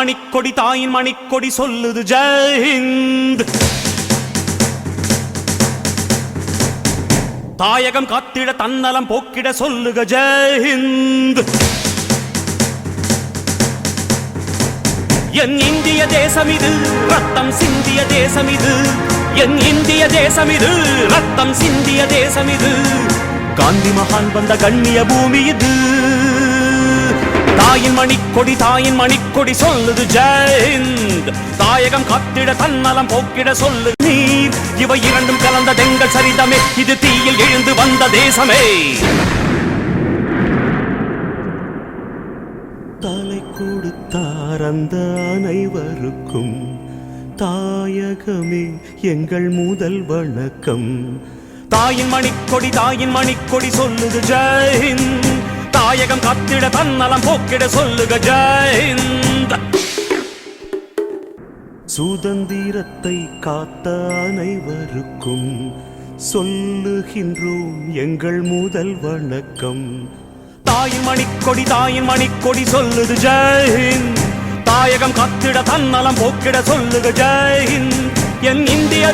மணிக்கொடி தாயின் மணிக்கொடி சொல்லுது ஜெய் ஹிந்த். தாயகம் காத்திட தன்னலம் போக்கிட சொல்லுக ஜெய் ஹிந்த். என் இந்திய தேசம் இது ரத்தம் சிந்திய தேசம் இது. என் இந்திய தேசம் இது ரத்தம் சிந்திய தேசம் இது. காந்தி மகான் வந்த கண்ணிய பூமி இது. தாயின் மணிக்கொடி சொல்லுது ஜெய் ஹிந்த். தாயகம் காத்திட தன்னலம் போக்கிட சொல்லு நீர். இவை இரண்டும் கலந்த தெங்கள் சரிதமே, இது தீயில் எழுந்து வந்த தேசமே. தலை கொடுத்தார் அந்த அனைவருக்கும் தாயகமே எங்கள் முதல் வணக்கம். தாயின் மணிக்கொடி சொல்லுது ஜெய் ஹிந்த். தாயகம் காத்திட தன்னலம் போக்கிட சொல்லுக ஜெய் ஹிந்த். சுதந்திரத்தை காத்த அனைவருக்கும் சொல்லுகின்றோம் எங்கள் முதல் வணக்கம். தாயின் மணிக்கொடி சொல்லுது ஜெய் ஹிந்த். தாயகம் காத்திட தன்னலம் போக்கிட சொல்லுக ஜெய் ஹிந்த். என் இந்திய